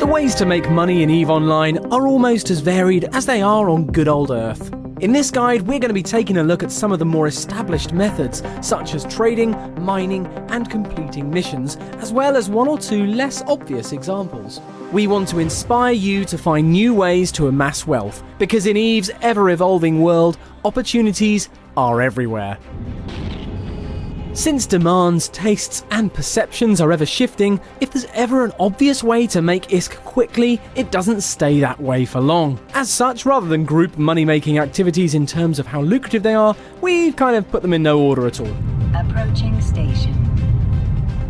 The ways to make money in EVEOnline are almost as varied as they are on good old Earth. In this guide, we're going to be taking a look at some of the more established methods, such as trading, mining, and completing missions, as well as one or two less obvious examples. We want to inspire you to find new ways to amass wealth, because in EVE's ever-evolving world, opportunities are everywhere. Since demands, tastes, and perceptions are ever shifting, if there's ever an obvious way to make ISK quickly, it doesn't stay that way for long. As such, rather than group money-making activities in terms of how lucrative they are, we've kind of put them in no order at all. Approaching station.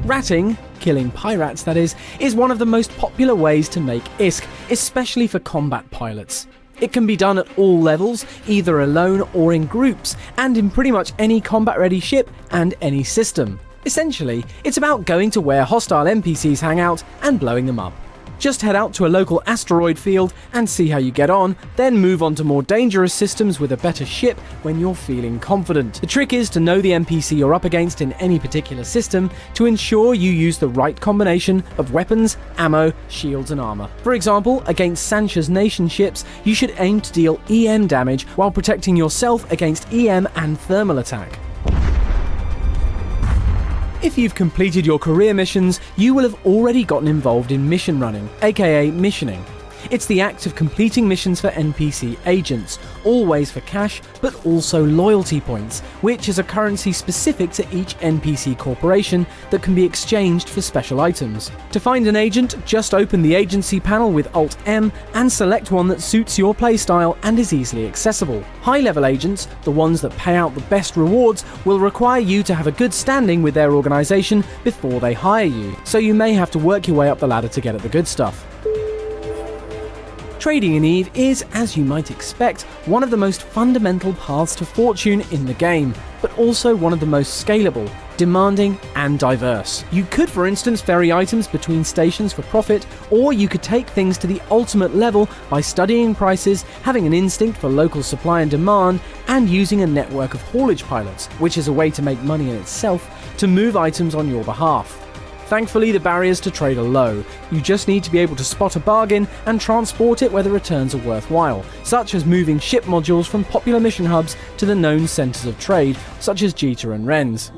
Ratting, killing pirates that is one of the most popular ways to make ISK, especially for combat pilots. It can be done at all levels, either alone or in groups, and in pretty much any combat-ready ship and any system. Essentially, it's about going to where hostile NPCs hang out and blowing them up. Just head out to a local asteroid field and see how you get on, then move on to more dangerous systems with a better ship when you're feeling confident. The trick is to know the NPC you're up against in any particular system to ensure you use the right combination of weapons, ammo, shields and armor. For example, against Sancha's nation ships, you should aim to deal EM damage while protecting yourself against EM and thermal attack. If you've completed your career missions, you will have already gotten involved in mission running, aka missioning. It's the act of completing missions for NPC agents, always for cash, but also loyalty points, which is a currency specific to each NPC corporation that can be exchanged for special items. To find an agent, just open the agency panel with Alt-M and select one that suits your playstyle and is easily accessible. High-level agents, the ones that pay out the best rewards, will require you to have a good standing with their organization before they hire you, so you may have to work your way up the ladder to get at the good stuff. Trading in EVE is, as you might expect, one of the most fundamental paths to fortune in the game, but also one of the most scalable, demanding, and diverse. You could, for instance, ferry items between stations for profit, or you could take things to the ultimate level by studying prices, having an instinct for local supply and demand, and using a network of haulage pilots, which is a way to make money in itself, to move items on your behalf. Thankfully, the barriers to trade are low. You just need to be able to spot a bargain and transport it where the returns are worthwhile, such as moving ship modules from popular mission hubs to the known centres of trade, such as Jita and Rennes.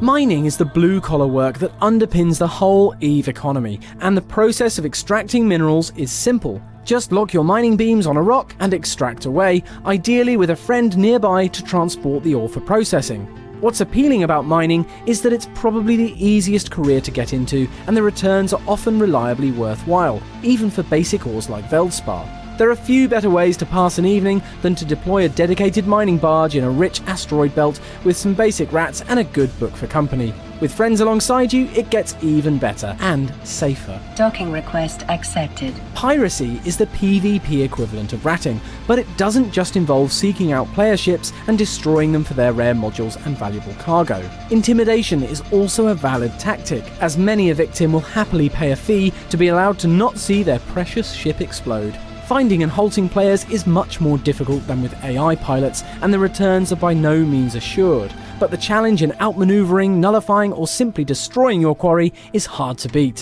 Mining is the blue-collar work that underpins the whole EVE economy, and the process of extracting minerals is simple. Just lock your mining beams on a rock and extract away, ideally with a friend nearby to transport the ore for processing. What's appealing about mining is that it's probably the easiest career to get into, and the returns are often reliably worthwhile, even for basic ores like Veldspar. There are few better ways to pass an evening than to deploy a dedicated mining barge in a rich asteroid belt with some basic rats and a good book for company. With friends alongside you, it gets even better and safer. Docking request accepted. Piracy is the PvP equivalent of ratting, but it doesn't just involve seeking out player ships and destroying them for their rare modules and valuable cargo. Intimidation is also a valid tactic, as many a victim will happily pay a fee to be allowed to not see their precious ship explode. Finding and halting players is much more difficult than with AI pilots, and the returns are by no means assured. But the challenge in outmaneuvering, nullifying, or simply destroying your quarry is hard to beat.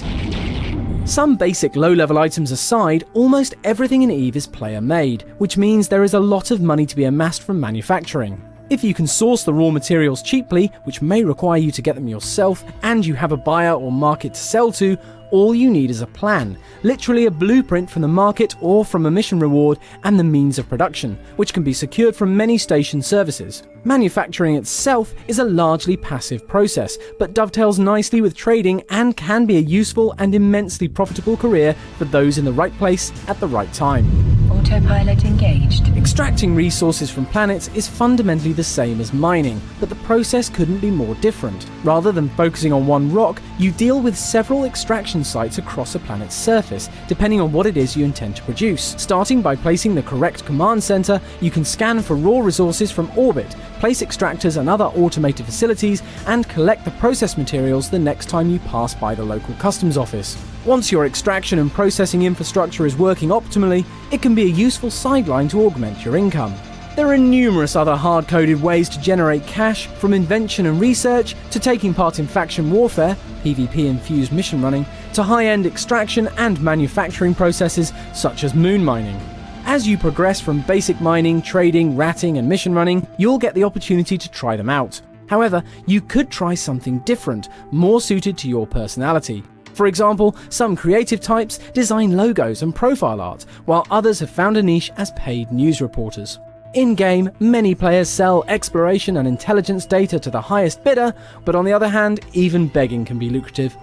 Some basic low-level items aside, almost everything in EVE is player-made, which means there is a lot of money to be amassed from manufacturing. If you can source the raw materials cheaply, which may require you to get them yourself, and you have a buyer or market to sell to, all you need is a plan, literally a blueprint from the market or from a mission reward, and the means of production, which can be secured from many station services. Manufacturing itself is a largely passive process, but dovetails nicely with trading and can be a useful and immensely profitable career for those in the right place at the right time. Autopilot engaged. Extracting resources from planets is fundamentally the same as mining, but the process couldn't be more different. Rather than focusing on one rock, you deal with several extraction sites across a planet's surface, depending on what it is you intend to produce. Starting by placing the correct command center, you can scan for raw resources from orbit, place extractors and other automated facilities, and collect the process materials the next time you pass by the local customs office. Once your extraction and processing infrastructure is working optimally, it can be a useful sideline to augment your income. There are numerous other hard-coded ways to generate cash, from invention and research, to taking part in faction warfare, PvP-infused mission running, to high-end extraction and manufacturing processes such as moon mining. As you progress from basic mining, trading, ratting and mission running, you'll get the opportunity to try them out. However, you could try something different, more suited to your personality. For example, some creative types design logos and profile art, while others have found a niche as paid news reporters. In-game, many players sell exploration and intelligence data to the highest bidder, but on the other hand, even begging can be lucrative.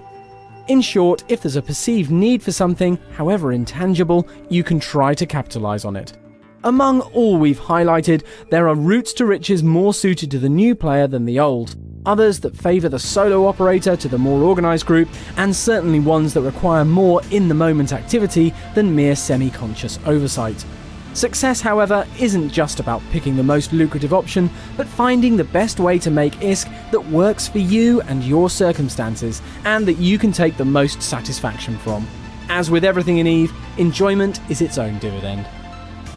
In short, if there's a perceived need for something, however intangible, you can try to capitalize on it. Among all we've highlighted, there are routes to riches more suited to the new player than the old, others that favour the solo operator to the more organised group, and certainly ones that require more in-the-moment activity than mere semi-conscious oversight. Success, however, isn't just about picking the most lucrative option, but finding the best way to make ISK that works for you and your circumstances, and that you can take the most satisfaction from. As with everything in EVE, enjoyment is its own dividend.